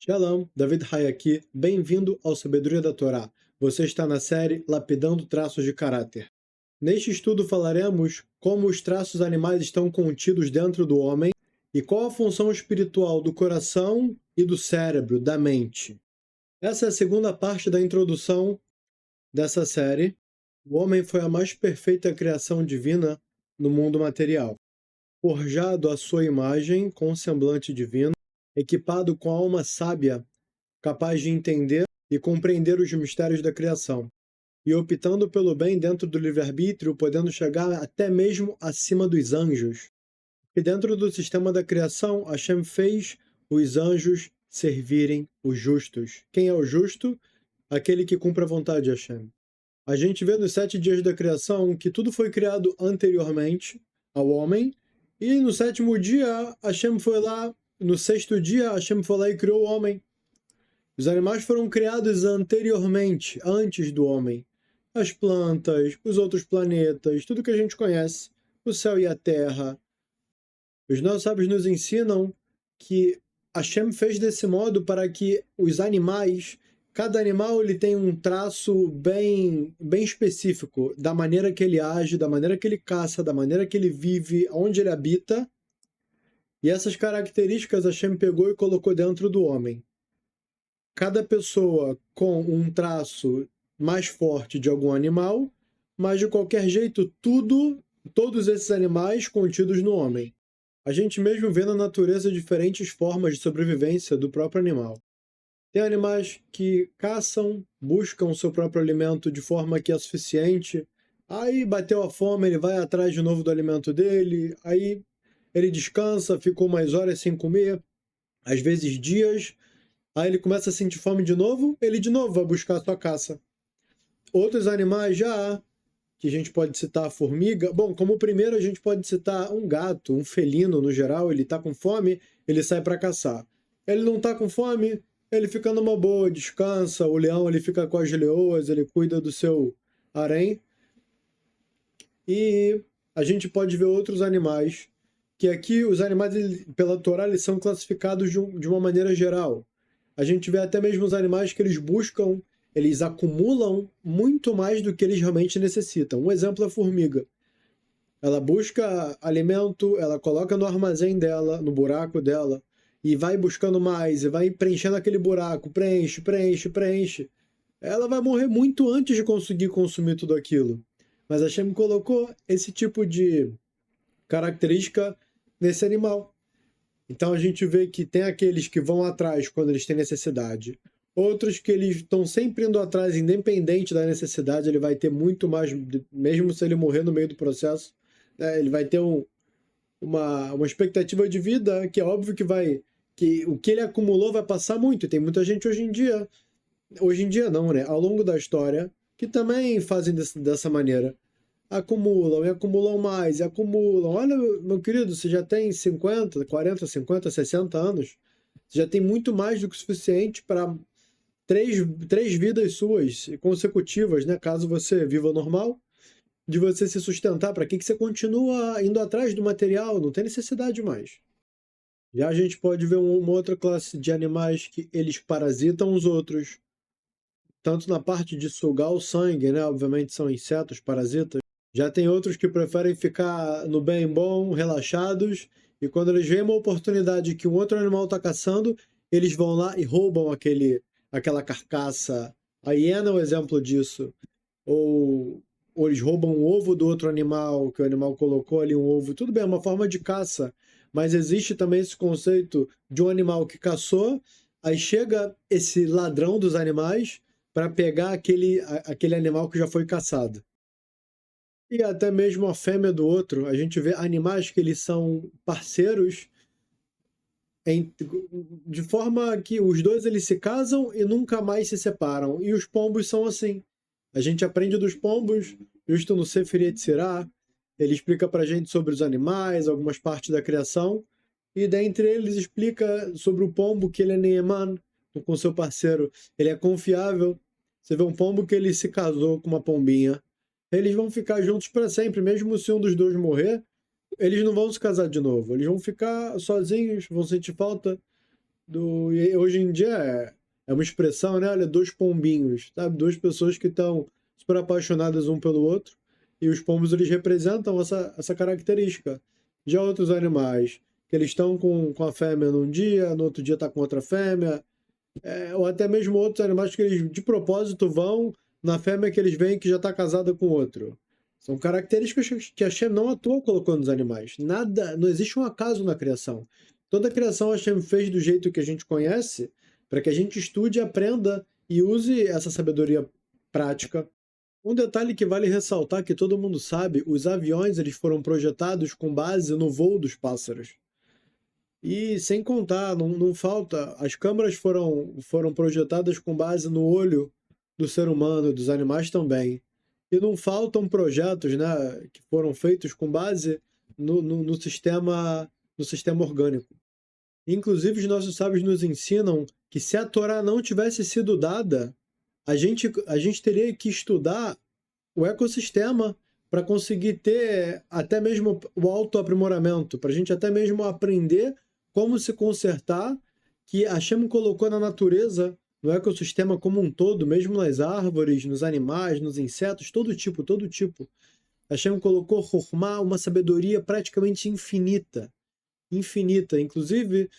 Shalom, David Hay aqui. Bem-vindo ao Sabedoria da Torá. Você está na série Lapidando Traços de Caráter. Neste estudo falaremos como os traços animais estão contidos dentro do homem e qual a função espiritual do coração e do cérebro, da mente. Essa é a segunda parte da introdução dessa série. O homem foi a mais perfeita criação divina no mundo material. Forjado à sua imagem, com semblante divino, equipado com a alma sábia, capaz de entender e compreender os mistérios da criação, e optando pelo bem dentro do livre-arbítrio, podendo chegar até mesmo acima dos anjos. E dentro do sistema da criação, Hashem fez os anjos servirem os justos. Quem é o justo? Aquele que cumpre a vontade de Hashem. A gente vê nos 7 dias da criação que tudo foi criado anteriormente ao homem, e no 7º dia, Hashem foi lá, no 6º dia, Hashem foi lá e criou o homem. Os animais foram criados anteriormente, antes do homem. As plantas, os outros planetas, tudo que a gente conhece, o céu e a terra. Os nossos sábios nos ensinam que Hashem fez desse modo para que os animais, cada animal ele tem um traço bem específico, da maneira que ele age, da maneira que ele caça, da maneira que ele vive, onde ele habita. E essas características Hashem pegou e colocou dentro do homem. Cada pessoa com um traço mais forte de algum animal, mas de qualquer jeito, todos esses animais contidos no homem. A gente mesmo vê na natureza diferentes formas de sobrevivência do próprio animal. Tem animais que caçam, buscam o seu próprio alimento de forma que é suficiente, aí bateu a fome, ele vai atrás de novo do alimento dele, aí ele descansa, ficou umas horas sem comer, às vezes dias. Aí ele começa a sentir fome de novo, ele de novo vai buscar a sua caça. Outros animais já há, que a gente pode citar a formiga. Bom, como primeiro a gente pode citar um gato, um felino no geral, ele está com fome, ele sai para caçar. Ele não está com fome, ele fica numa boa, descansa. O leão ele fica com as leoas, ele cuida do seu harém. E a gente pode ver outros animais, que aqui os animais, pela Torá, eles são classificados de uma maneira geral. A gente vê até mesmo os animais que eles buscam, eles acumulam muito mais do que eles realmente necessitam. Um exemplo é a formiga. Ela busca alimento, ela coloca no armazém dela, no buraco dela, e vai buscando mais, e vai preenchendo aquele buraco, preenche. Ela vai morrer muito antes de conseguir consumir tudo aquilo. Mas a Hashem colocou esse tipo de característica nesse animal. Então a gente vê que tem aqueles que vão atrás quando eles têm necessidade. Outros que eles estão sempre indo atrás, independente da necessidade, ele vai ter muito mais, mesmo se ele morrer no meio do processo, né, ele vai ter uma expectativa de vida que é óbvio que o que ele acumulou vai passar muito. E tem muita gente hoje em dia não, né? Ao longo da história, que também fazem dessa maneira. Acumulam e acumulam mais, e acumulam. Olha, meu querido, você já tem 50, 40, 50, 60 anos. Você já tem muito mais do que o suficiente para três vidas suas consecutivas, né? Caso você viva normal, de você se sustentar. Para que você continua indo atrás do material? Não tem necessidade mais. Já a gente pode ver uma outra classe de animais que eles parasitam os outros, tanto na parte de sugar o sangue, né? Obviamente são insetos, parasitas. Já tem outros que preferem ficar no bem bom, relaxados, e quando eles veem uma oportunidade que um outro animal está caçando, eles vão lá e roubam aquela carcaça. A hiena é um exemplo disso. Ou eles roubam o ovo do outro animal, que o animal colocou ali um ovo. Tudo bem, é uma forma de caça, mas existe também esse conceito de um animal que caçou, aí chega esse ladrão dos animais para pegar aquele animal que já foi caçado. E até mesmo a fêmea do outro. A gente vê animais que eles são parceiros de forma que os dois eles se casam e nunca mais se separam. E os pombos são assim. A gente aprende dos pombos, justo no Sefer Yetzirah, ele explica pra gente sobre os animais, algumas partes da criação, e dentre eles explica sobre o pombo que ele é Neeman, com seu parceiro, ele é confiável. Você vê um pombo que ele se casou com uma pombinha, eles vão ficar juntos para sempre, mesmo se um dos dois morrer, eles não vão se casar de novo, eles vão ficar sozinhos, vão sentir falta E hoje em dia é uma expressão, né? Olha, dois pombinhos, sabe? Duas pessoas que estão super apaixonadas um pelo outro, e os pombos eles representam essa característica. Já outros animais, que eles estão com a fêmea num dia, no outro dia tá com outra fêmea, ou até mesmo outros animais que eles de propósito vão na fêmea que eles veem que já está casada com outro. São características que a Hashem não à toa colocou nos animais. Nada, não existe um acaso na criação. Toda a criação a Hashem fez do jeito que a gente conhece, para que a gente estude, aprenda e use essa sabedoria prática. Um detalhe que vale ressaltar, que todo mundo sabe, os aviões eles foram projetados com base no voo dos pássaros. E sem contar, não falta, as câmeras foram projetadas com base no olho do ser humano, dos animais também. E não faltam projetos, né, que foram feitos com base no sistema orgânico. Inclusive, os nossos sábios nos ensinam que se a Torá não tivesse sido dada, a gente teria que estudar o ecossistema para conseguir ter até mesmo o autoaprimoramento, para a gente até mesmo aprender como se consertar, que a Hashem colocou na natureza, no ecossistema como um todo, mesmo nas árvores, nos animais, nos insetos, todo tipo, todo tipo. A Hashem colocou Chokhmah, uma sabedoria praticamente infinita. Infinita. Inclusive,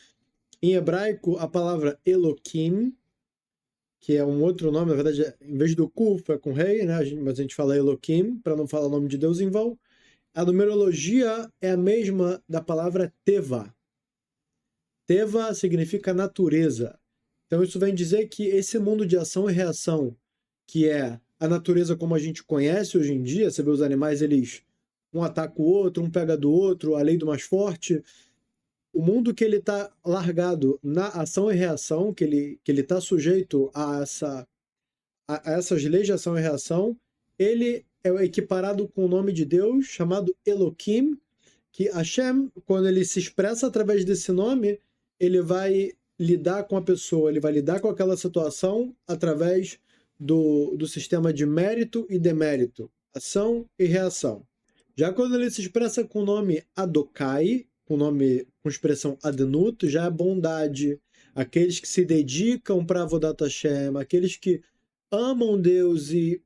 em hebraico, a palavra Elohim, que é um outro nome, na verdade, em vez do Kuf, é com rei, né? Mas a gente fala Elohim, para não falar o nome de Deus em vão. A numerologia é a mesma da palavra Teva. Teva significa natureza. Então isso vem dizer que esse mundo de ação e reação, que é a natureza como a gente conhece hoje em dia, você vê os animais, eles um ataca o outro, um pega do outro, a lei do mais forte. O mundo que ele está largado na ação e reação, que ele está sujeito a essas leis de ação e reação, ele é equiparado com o nome de Deus, chamado Elohim, que Hashem, quando ele se expressa através desse nome, ele vai lidar com a pessoa, ele vai lidar com aquela situação através do sistema de mérito e demérito, ação e reação. Já quando ele se expressa com o nome Adokai, com expressão Adnut, já é bondade, aqueles que se dedicam para Avodat Hashem, aqueles que amam Deus e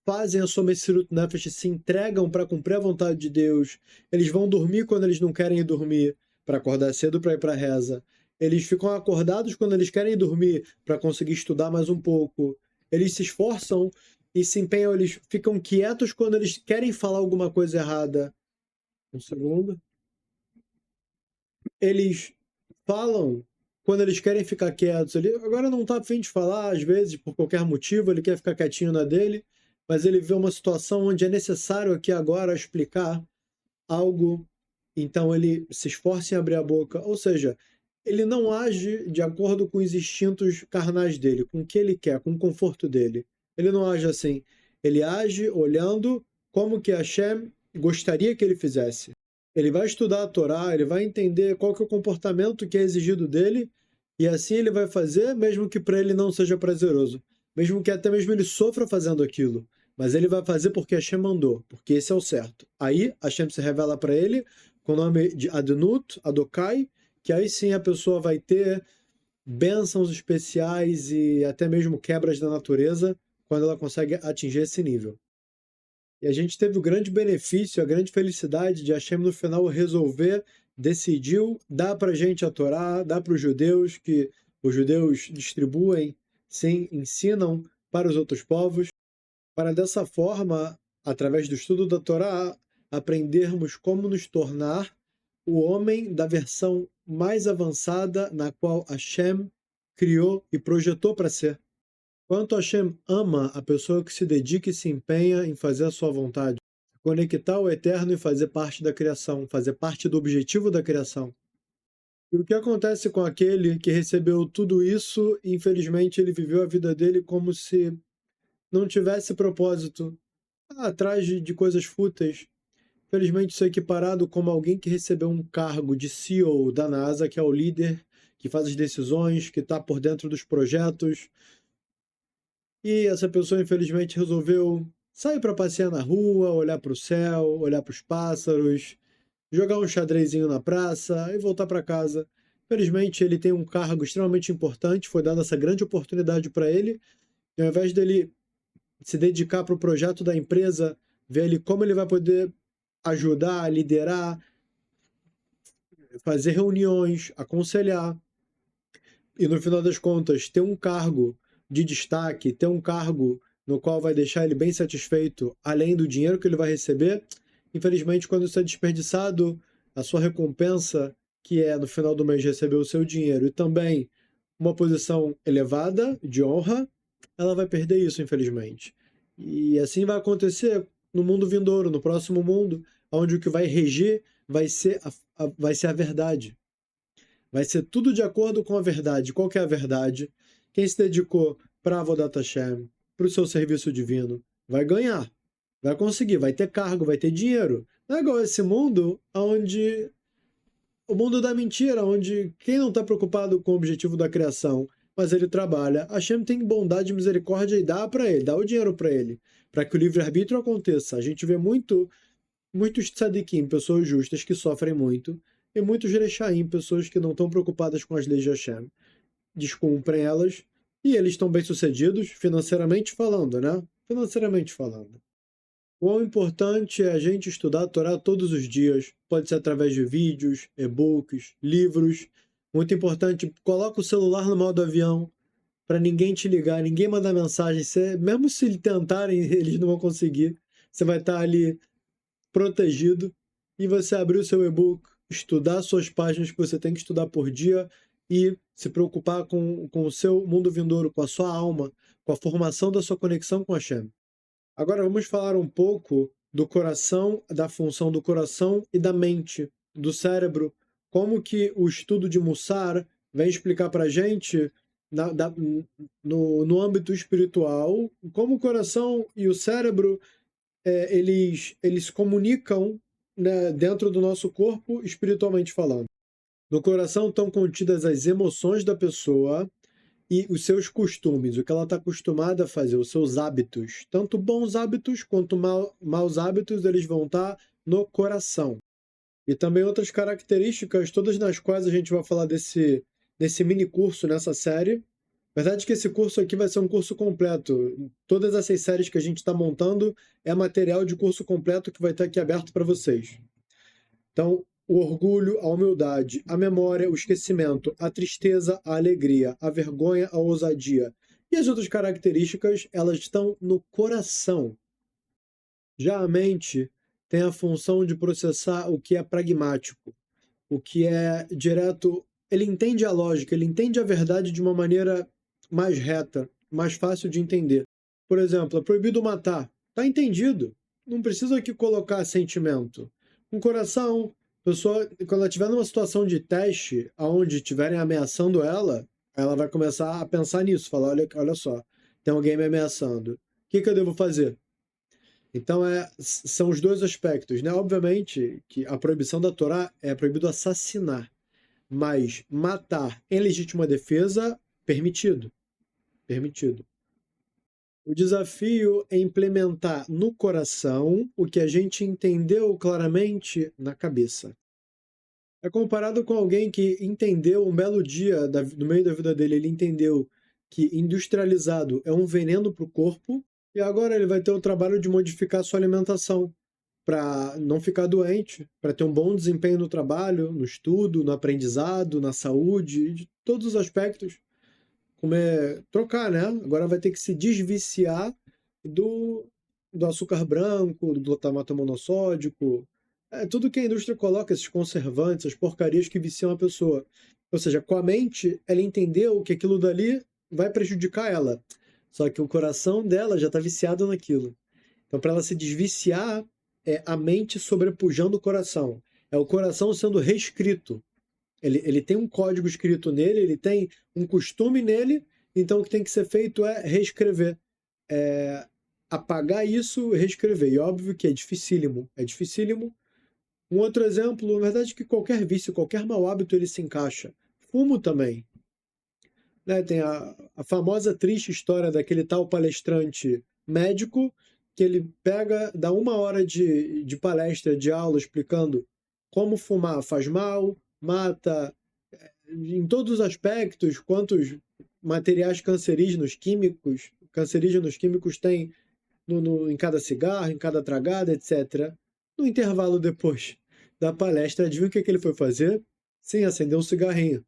fazem a sua Messirut Nefesh, se entregam para cumprir a vontade de Deus. Eles vão dormir quando eles não querem ir dormir, para acordar cedo para ir para a reza. Eles ficam acordados quando eles querem ir dormir, para conseguir estudar mais um pouco. Eles se esforçam e se empenham, eles ficam quietos quando eles querem falar alguma coisa errada. Um segundo. Eles falam quando eles querem ficar quietos. Ele agora não está a fim de falar, às vezes, por qualquer motivo, ele quer ficar quietinho na dele, mas ele vê uma situação onde é necessário aqui agora explicar algo, então ele se esforça em abrir a boca. Ou seja, ele não age de acordo com os instintos carnais dele, com o que ele quer, com o conforto dele. Ele não age assim. Ele age olhando como que Hashem gostaria que ele fizesse. Ele vai estudar a Torá, ele vai entender qual que é o comportamento que é exigido dele, e assim ele vai fazer, mesmo que para ele não seja prazeroso. Mesmo que até mesmo ele sofra fazendo aquilo. Mas ele vai fazer porque Hashem mandou, porque esse é o certo. Aí Hashem se revela para ele com o nome de Adnut, Adokai, que aí sim a pessoa vai ter bênçãos especiais e até mesmo quebras da natureza quando ela consegue atingir esse nível. E a gente teve o grande benefício, a grande felicidade de Hashem no final resolver, decidiu dar para a gente a Torá, dar para os judeus, que os judeus distribuem, sim, ensinam para os outros povos, para dessa forma, através do estudo da Torá, aprendermos como nos tornar o homem da versão mais avançada na qual Hashem criou e projetou para ser. Quanto Hashem ama a pessoa que se dedica e se empenha em fazer a sua vontade, conectar o eterno e fazer parte da criação, fazer parte do objetivo da criação. E o que acontece com aquele que recebeu tudo isso e infelizmente ele viveu a vida dele como se não tivesse propósito, atrás de coisas fúteis. Felizmente isso é equiparado como alguém que recebeu um cargo de CEO da NASA, que é o líder, que faz as decisões, que está por dentro dos projetos. E essa pessoa, infelizmente, resolveu sair para passear na rua, olhar para o céu, olhar para os pássaros, jogar um xadrezinho na praça e voltar para casa. Infelizmente, ele tem um cargo extremamente importante, foi dada essa grande oportunidade para ele, e ao invés dele se dedicar para o projeto da empresa, ver ele como ele vai poder ajudar, liderar, fazer reuniões, aconselhar, e no final das contas ter um cargo de destaque, ter um cargo no qual vai deixar ele bem satisfeito, além do dinheiro que ele vai receber, infelizmente, quando isso é desperdiçado, a sua recompensa, que é no final do mês receber o seu dinheiro, e também uma posição elevada, de honra, ela vai perder isso, infelizmente. E assim vai acontecer no mundo vindouro, no próximo mundo, onde o que vai reger vai ser a verdade. Vai ser tudo de acordo com a verdade. Qual que é a verdade? Quem se dedicou para Avodat Hashem, para o seu serviço divino, vai ganhar, vai conseguir, vai ter cargo, vai ter dinheiro. Não é igual esse mundo onde o mundo da mentira, onde quem não está preocupado com o objetivo da criação, mas ele trabalha, Hashem tem bondade e misericórdia e dá para ele, dá o dinheiro para ele, para que o livre-arbítrio aconteça. A gente vê muitos tzadikim, pessoas justas que sofrem muito, e muitos rechaim, pessoas que não estão preocupadas com as leis de Hashem, descumprem elas, e eles estão bem-sucedidos, financeiramente falando, né? Financeiramente falando. Quão importante é a gente estudar a Torá todos os dias. Pode ser através de vídeos, e-books, livros. Muito importante, coloca o celular no modo avião, para ninguém te ligar, ninguém mandar mensagem. Mesmo se tentarem, eles não vão conseguir. Você vai estar ali protegido. E você abrir o seu e-book, estudar suas páginas que você tem que estudar por dia e se preocupar com o seu mundo vindouro, com a sua alma, com a formação da sua conexão com Hashem. Agora vamos falar um pouco do coração, da função do coração e da mente, do cérebro, como que o estudo de Mussar vem explicar para a gente no âmbito espiritual, como o coração e o cérebro eles se comunicam, né, dentro do nosso corpo, espiritualmente falando. No coração estão contidas as emoções da pessoa e os seus costumes, o que ela está acostumada a fazer, os seus hábitos. Tanto bons hábitos quanto maus hábitos, eles vão estar no coração. E também outras características, todas nas quais a gente vai falar desse mini curso nessa série. Verdade que esse curso aqui vai ser um curso completo. Todas essas séries que a gente está montando é material de curso completo que vai estar aqui aberto para vocês. Então, o orgulho, a humildade, a memória, o esquecimento, a tristeza, a alegria, a vergonha, a ousadia. E as outras características, elas estão no coração. Já a mente tem a função de processar o que é pragmático, o que é direto. Ele entende a lógica, ele entende a verdade de uma maneira mais reta, mais fácil de entender. Por exemplo, é proibido matar. Está entendido. Não precisa aqui colocar sentimento. Com o coração, a pessoa, quando ela estiver numa situação de teste, onde estiverem ameaçando ela, ela vai começar a pensar nisso, falar, olha só, tem alguém me ameaçando. O que eu devo fazer? Então, são os dois aspectos, né? Obviamente que a proibição da Torá é proibido assassinar, mas matar em legítima defesa, permitido. Permitido. O desafio é implementar no coração o que a gente entendeu claramente na cabeça. É comparado com alguém que entendeu um belo dia, no meio da vida dele, ele entendeu que industrializado é um veneno para o corpo, e agora ele vai ter o trabalho de modificar sua alimentação para não ficar doente, para ter um bom desempenho no trabalho, no estudo, no aprendizado, na saúde, de todos os aspectos. Trocar, né? Agora vai ter que se desviciar do açúcar branco, do glutamato monossódico, tudo que a indústria coloca, esses conservantes, as porcarias que viciam a pessoa. Ou seja, com a mente, ela entendeu que aquilo dali vai prejudicar ela. Só que o coração dela já está viciado naquilo. Então, para ela se desviciar, é a mente sobrepujando o coração. É o coração sendo reescrito. Ele tem um código escrito nele, ele tem um costume nele, então o que tem que ser feito é reescrever. Apagar isso e reescrever. E óbvio que é dificílimo. É dificílimo. Um outro exemplo, na verdade, que qualquer vício, qualquer mau hábito, ele se encaixa. Fumo também. Né? Tem a famosa triste história daquele tal palestrante médico que ele dá 1 hora de palestra, de aula, explicando como fumar faz mal, mata, em todos os aspectos, quantos materiais cancerígenos químicos tem em cada cigarro, em cada tragada, etc. No intervalo depois da palestra, adivinha o que ele foi fazer? Sim, acender um cigarrinho.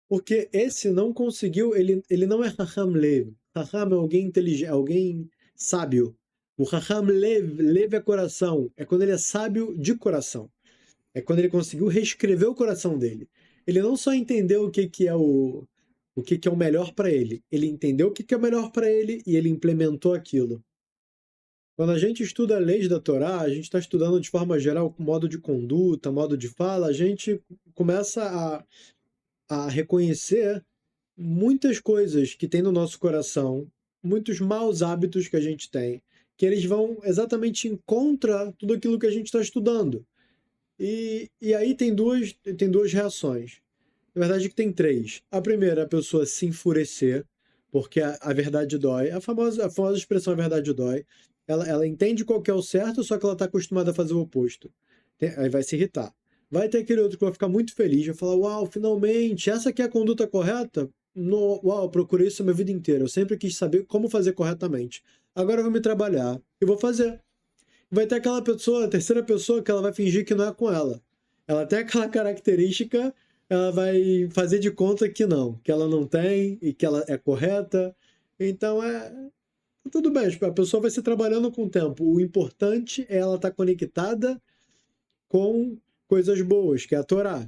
Porque esse não conseguiu, ele não é Raham Lev. Raham é alguém inteligente, alguém sábio. O Raham Lev é coração. É quando ele é sábio de coração. É quando ele conseguiu reescrever o coração dele. Ele não só entendeu o que é o melhor para ele. Ele entendeu o que é o melhor para ele e ele implementou aquilo. Quando a gente estuda leis da Torá, a gente está estudando de forma geral modo de conduta, modo de fala, a gente começa a reconhecer muitas coisas que tem no nosso coração, muitos maus hábitos que a gente tem, que eles vão exatamente em contra tudo aquilo que a gente está estudando. E aí tem duas reações. Na verdade, que tem três. A primeira, a pessoa se enfurecer, porque a verdade dói. A famosa expressão a verdade dói. Ela entende qual que é o certo, só que ela está acostumada a fazer o oposto. Aí vai se irritar. Vai ter aquele outro que vai ficar muito feliz, vai falar, uau, finalmente, essa aqui é a conduta correta? No, uau, eu procurei isso a minha vida inteira. Eu sempre quis saber como fazer corretamente. Agora eu vou me trabalhar e vou fazer. Vai ter aquela pessoa, a terceira pessoa, que ela vai fingir que não é com ela. Ela tem aquela característica, ela vai fazer de conta que não, que ela não tem e que ela é correta. Então tudo bem, a pessoa vai se trabalhando com o tempo. O importante é ela estar conectada com coisas boas, que é a Torá.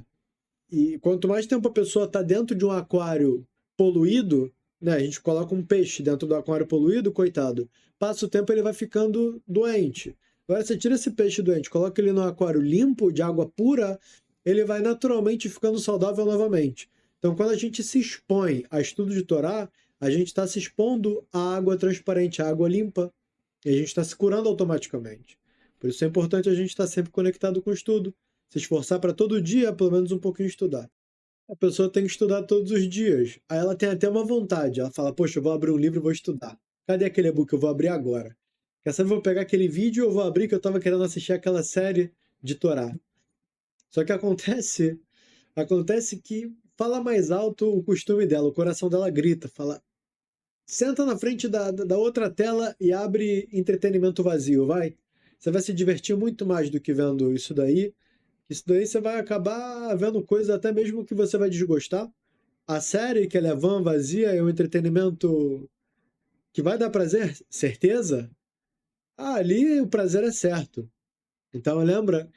E quanto mais tempo a pessoa está dentro de um aquário poluído, né? A gente coloca um peixe dentro do aquário poluído, coitado. Passa o tempo, ele vai ficando doente. Agora, você tira esse peixe doente, coloca ele no aquário limpo, de água pura, ele vai naturalmente ficando saudável novamente. Então, quando a gente se expõe a estudo de Torá, a gente está se expondo à água transparente, à água limpa, e a gente está se curando automaticamente. Por isso é importante a gente estar sempre conectado com o estudo, se esforçar para todo dia, pelo menos um pouquinho estudar. A pessoa tem que estudar todos os dias. Aí ela tem até uma vontade. Ela fala, poxa, eu vou abrir um livro e vou estudar. Cadê aquele e-book? Eu vou abrir agora. Quer saber? Eu vou pegar aquele vídeo e eu vou abrir que eu estava querendo assistir aquela série de Torá. Só que acontece que fala mais alto o costume dela, o coração dela grita, fala, senta na frente da outra tela e abre entretenimento vazio, vai. Você vai se divertir muito mais do que vendo isso daí. Isso daí você vai acabar vendo coisas até mesmo que você vai desgostar. A série, que ela é vã, vazia, é um entretenimento que vai dar prazer, certeza? Ah, ali o prazer é certo. Então lembra,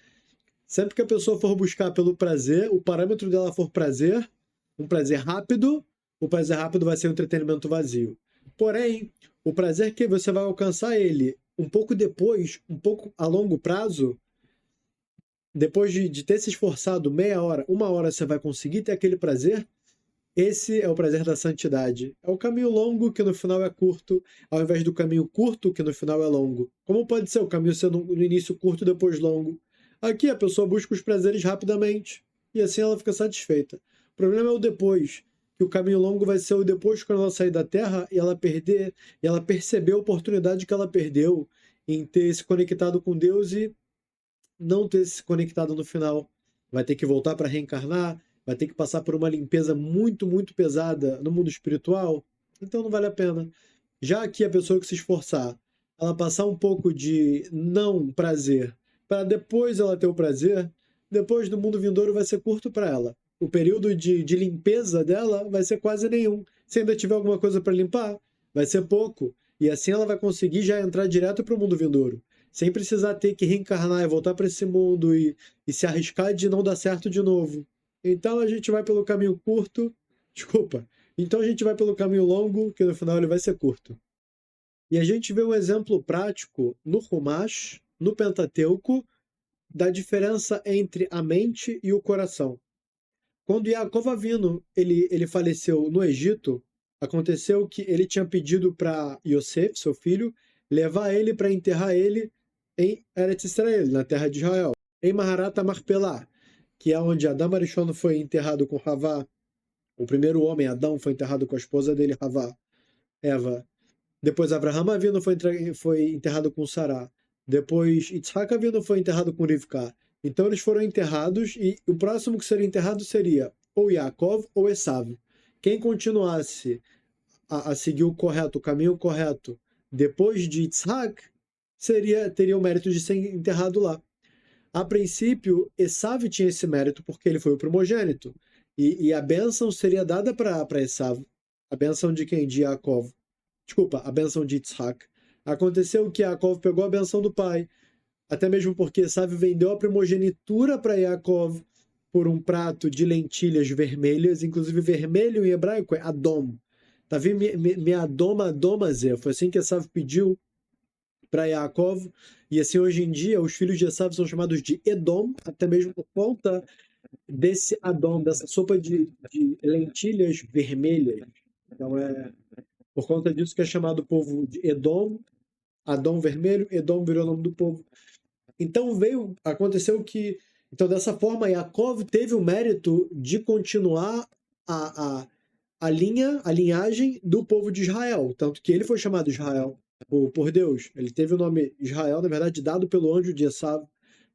sempre que a pessoa for buscar pelo prazer, o parâmetro dela for prazer, um prazer rápido, o prazer rápido vai ser um entretenimento vazio. Porém, o prazer que você vai alcançar ele um pouco depois, um pouco a longo prazo, depois de ter se esforçado meia hora, uma hora, você vai conseguir ter aquele prazer. Esse é o prazer da santidade. É o caminho longo que no final é curto, ao invés do caminho curto que no final é longo. Como pode ser o caminho sendo no início curto, depois longo? Aqui a pessoa busca os prazeres rapidamente e assim ela fica satisfeita. O problema é o depois, que o caminho longo vai ser o depois, quando ela sair da Terra e ela perceber a oportunidade que ela perdeu em ter se conectado com Deus e não ter se conectado no final. Vai ter que voltar para reencarnar, vai ter que passar por uma limpeza muito, muito pesada no mundo espiritual. Então não vale a pena. Já aqui a pessoa que se esforçar, ela passar um pouco de não prazer, para depois ela ter o prazer, depois do mundo vindouro vai ser curto para ela. O período de limpeza dela vai ser quase nenhum. Se ainda tiver alguma coisa para limpar, vai ser pouco. E assim ela vai conseguir já entrar direto para o mundo vindouro, sem precisar ter que reencarnar e voltar para esse mundo e se arriscar de não dar certo de novo. Então a gente vai pelo caminho curto, desculpa. Então a gente vai pelo caminho longo, que no final ele vai ser curto. E a gente vê um exemplo prático no Humash, no Pentateuco, da diferença entre a mente e o coração. Quando Yaakov Avinu ele faleceu no Egito, aconteceu que ele tinha pedido para Yosef, seu filho, levar ele para enterrar ele em Eretz Israel, na terra de Israel, em Maharat Marpelá, que é onde Adão Arishon foi enterrado com Havá. O primeiro homem, Adão, foi enterrado com a esposa dele, Havá, Eva. Depois Abraham Avinu foi enterrado com Sará. Depois Yitzhak Avinu foi enterrado com Rivka. Então eles foram enterrados e o próximo que seria enterrado seria ou Yaakov ou Esav. Quem continuasse a seguir o correto, o caminho correto, depois de Yitzhak, teria o mérito de ser enterrado lá. A princípio, Esav tinha esse mérito porque ele foi o primogênito. E a bênção seria dada para Esav. A bênção de quem? De Yaakov. Desculpa, a bênção de Yitzhak. Aconteceu que Yaakov pegou a bênção do pai. Até mesmo porque Esav vendeu a primogenitura para Yaakov por um prato de lentilhas vermelhas. Inclusive, vermelho em hebraico é Adom. Tavi me Adom, foi assim que Esav pediu para Yaakov. E assim, hoje em dia, os filhos de Esav são chamados de Edom, até mesmo por conta desse Adom, dessa sopa de lentilhas vermelhas. Então, por conta disso que é chamado o povo de Edom, Adom vermelho, Edom virou o nome do povo. Então, aconteceu que, então dessa forma, Yaakov teve o mérito de continuar a linhagem do povo de Israel, tanto que ele foi chamado Israel por Deus. Ele teve o nome Israel, na verdade, dado pelo anjo de Esav,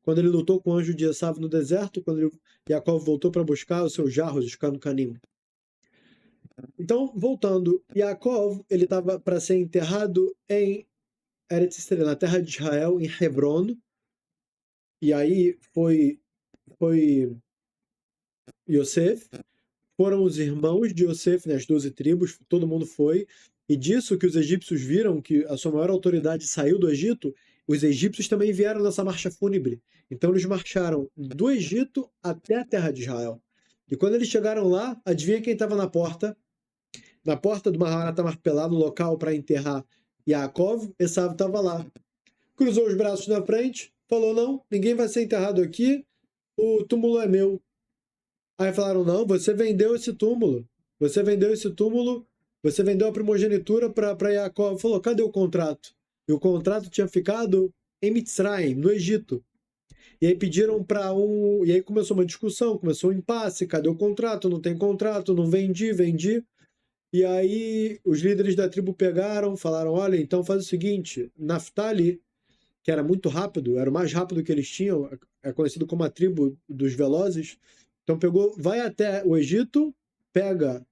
quando ele lutou com o anjo de Esav no deserto, quando Yaakov voltou para buscar os seus jarros, os Canucanim. Então, voltando, Yaakov, ele estava para ser enterrado em Eretz Israel, na terra de Israel, em Hebron, e aí foi Yosef, foram os irmãos de Yosef, né, as 12 tribos, todo mundo foi, e disso que os egípcios viram que a sua maior autoridade saiu do Egito, os egípcios também vieram nessa marcha fúnebre. Então eles marcharam do Egito até a terra de Israel. E quando eles chegaram lá, adivinha quem estava na porta? Na porta do Maharat Marpelá, no local para enterrar Yaakov, Esav estava lá. Cruzou os braços na frente, falou, não, ninguém vai ser enterrado aqui, o túmulo é meu. Aí falaram, não, você vendeu esse túmulo, você vendeu a primogenitura para Yaakov. Falou, cadê o contrato? E o contrato tinha ficado em Mitzrayim, no Egito. E aí pediram e aí começou uma discussão, começou um impasse, cadê o contrato? Não tem contrato, não vendi. E aí os líderes da tribo pegaram, falaram, olha, então faz o seguinte, Naftali, que era muito rápido, era o mais rápido que eles tinham, é conhecido como a tribo dos velozes, então vai até o Egito, pega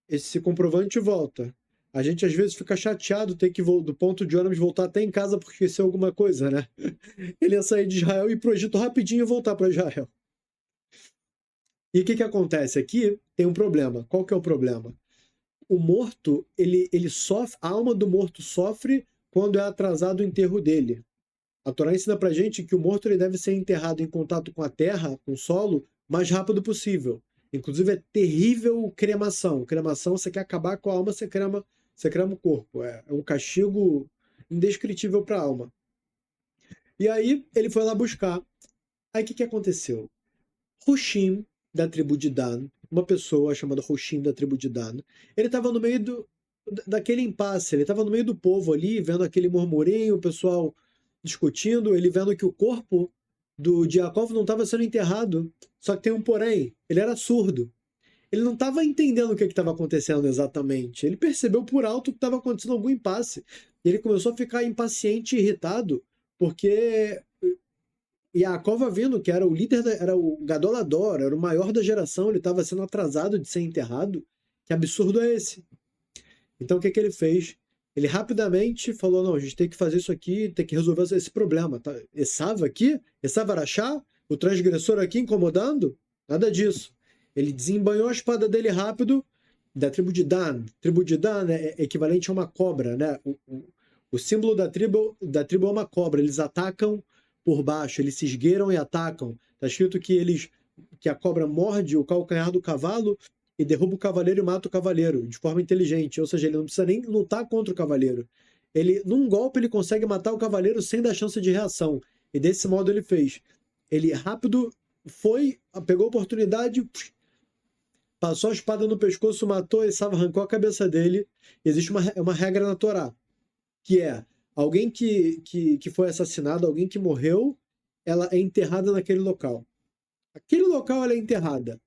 esse comprovante e volta. A gente às vezes fica chateado ter que do ponto de ônibus voltar até em casa porque esqueceu alguma coisa, né? Ele ia sair de Israel e ir pro Egito rapidinho e voltar para Israel. E o que acontece? Aqui tem um problema. Qual que é o problema? O morto, ele sofre, a alma do morto sofre quando é atrasado o enterro dele. A Torá ensina pra gente que o morto ele deve ser enterrado em contato com a terra, com o solo, o mais rápido possível. Inclusive é terrível cremação. Cremação, você quer acabar com a alma, você crema o corpo. É um castigo indescritível para a alma. E aí ele foi lá buscar. Aí o que aconteceu? Hushim, da tribo de Dan, uma pessoa chamada Hushim, da tribo de Dan, ele estava no meio daquele impasse, ele estava no meio do povo ali, vendo aquele murmurinho, o pessoal discutindo, ele vendo que o corpo de Yaakov não estava sendo enterrado. Só que tem um porém, ele era surdo. Ele não estava entendendo o que estava acontecendo exatamente. Ele percebeu por alto que estava acontecendo algum impasse. E ele começou a ficar impaciente e irritado, porque Yaakov vindo, que era o líder, era o Gadolador, era o maior da geração, ele estava sendo atrasado de ser enterrado. Que absurdo é esse? Então o que ele fez? Ele rapidamente falou, não, a gente tem que fazer isso aqui, tem que resolver esse problema. Tá? Esav aqui? Esav Arachá? O transgressor aqui incomodando? Nada disso. Ele desembanhou a espada dele rápido, da tribo de Dan. Tribo de Dan é equivalente a uma cobra, né? O símbolo da tribo é uma cobra. Eles atacam por baixo, eles se esgueiram e atacam. Está escrito que a cobra morde o calcanhar do cavalo e derruba o cavaleiro e mata o cavaleiro de forma inteligente. Ou seja, ele não precisa nem lutar contra o cavaleiro. Num golpe, ele consegue matar o cavaleiro sem dar chance de reação. E desse modo ele fez. Ele rápido pegou a oportunidade, passou a espada no pescoço, matou, Esav arrancou a cabeça dele. E existe uma regra na Torá, que é alguém que foi assassinado, alguém que morreu, ela é enterrada naquele local. Aquele local ela é enterrada.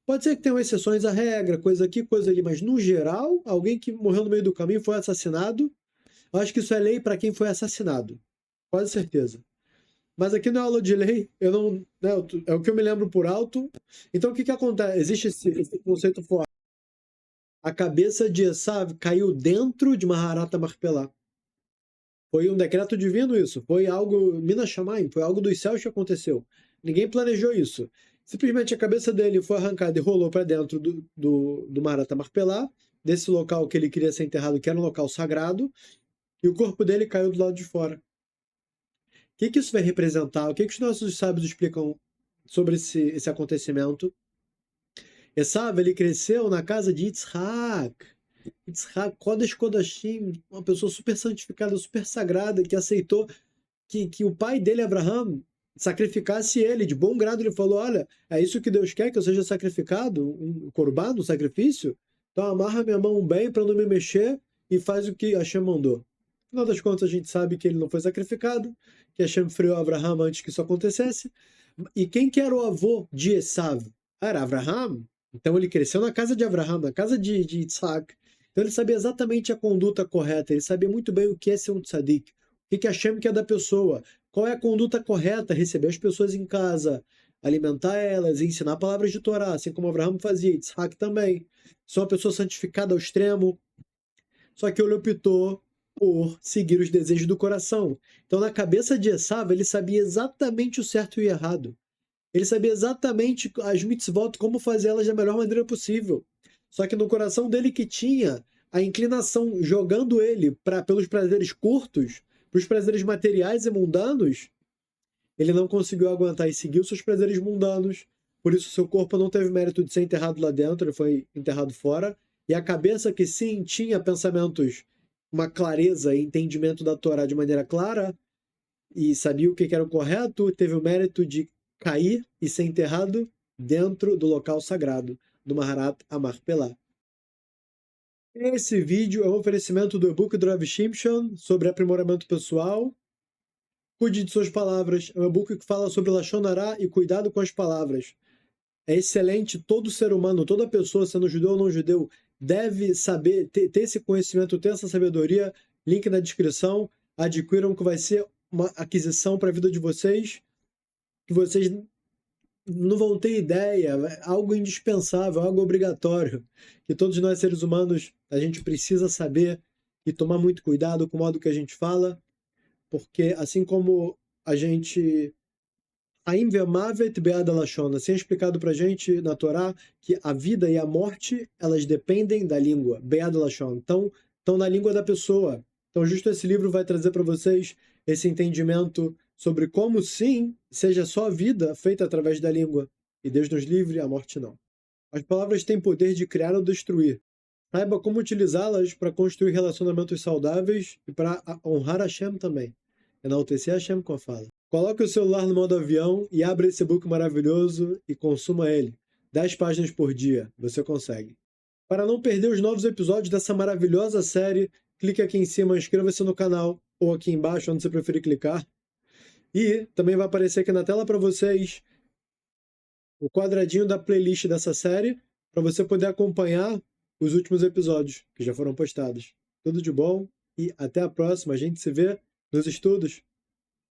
Pode ser que tenham exceções à regra, coisa aqui, coisa ali, mas no geral, alguém que morreu no meio do caminho foi assassinado. Eu acho que isso é lei para quem foi assassinado. Quase certeza. Mas aqui não é aula de lei, eu não, né, é o que eu me lembro por alto. Então o que que acontece? Existe esse conceito forte. A cabeça de Esav caiu dentro de Maharat Marpelá. Foi um decreto divino isso, foi algo Minas Shamayim, foi algo dos céus que aconteceu. Ninguém planejou isso. Simplesmente a cabeça dele foi arrancada e rolou para dentro do Maharat Marpelá, desse local que ele queria ser enterrado, que era um local sagrado, e o corpo dele caiu do lado de fora. O que que isso vai representar? O que que os nossos sábios explicam sobre esse acontecimento? Esav, ele cresceu na casa de Yitzhak. Yitzhak, Kodesh Kodashim, uma pessoa super santificada, super sagrada, que aceitou que o pai dele, Abraham, sacrificasse ele. De bom grado, ele falou: olha, é isso que Deus quer, que eu seja sacrificado, um corban, um sacrifício? Então amarra minha mão bem para não me mexer e faz o que Hashem mandou. No final das contas, a gente sabe que ele não foi sacrificado, que Hashem freou Abraham antes que isso acontecesse. E quem que era o avô de Esav? Era Abraham. Então ele cresceu na casa de Abraham, na casa de Yitzhak. Então ele sabia exatamente a conduta correta, ele sabia muito bem o que é ser um tzadik, o que Hashem quer da pessoa, qual é a conduta correta, receber as pessoas em casa, alimentar elas, ensinar palavras de Torá, assim como Abraham fazia, Yitzhak também. Sou uma pessoa santificada ao extremo, só que ele optou por seguir os desejos do coração. Então na cabeça de Esav, ele sabia exatamente o certo e o errado. Ele sabia exatamente as mitzvot, como fazer elas da melhor maneira possível. Só que no coração dele que tinha a inclinação jogando ele pelos prazeres curtos, para os prazeres materiais e mundanos, ele não conseguiu aguentar e seguiu seus prazeres mundanos. Por isso seu corpo não teve mérito de ser enterrado lá dentro, ele foi enterrado fora. E a cabeça que sim tinha pensamentos, uma clareza e entendimento da Torá de maneira clara, e sabia o que era o correto, teve o mérito de cair e ser enterrado dentro do local sagrado, do Maharat Marpelá. Esse vídeo é um oferecimento do e-book do Rav Shimshon sobre aprimoramento pessoal. Cuide de suas palavras. É um e-book que fala sobre Lashon Hará e cuidado com as palavras. É excelente, todo ser humano, toda pessoa, sendo judeu ou não judeu, deve saber, ter esse conhecimento, ter essa sabedoria. Link na descrição. Adquiram, que vai ser uma aquisição para a vida de vocês, que vocês não vão ter ideia, algo indispensável, algo obrigatório, que todos nós seres humanos, a gente precisa saber e tomar muito cuidado com o modo que a gente fala, porque assim como a gente Haim ve'amavet be'ad lashon, assim é explicado pra gente na Torá que a vida e a morte, elas dependem da língua, be'ad lashon, estão na língua da pessoa. Então justo esse livro vai trazer para vocês esse entendimento sobre como, sim, seja só a vida feita através da língua. E Deus nos livre, a morte não. As palavras têm poder de criar ou destruir. Saiba como utilizá-las para construir relacionamentos saudáveis e para honrar Hashem também. Enaltecer Hashem com a fala. Coloque o celular no modo avião e abra esse e-book maravilhoso e consuma ele. 10 páginas por dia. Você consegue. Para não perder os novos episódios dessa maravilhosa série, clique aqui em cima, inscreva-se no canal, ou aqui embaixo, onde você preferir clicar. E também vai aparecer aqui na tela para vocês o quadradinho da playlist dessa série, para você poder acompanhar os últimos episódios que já foram postados. Tudo de bom e até a próxima. A gente se vê nos estudos.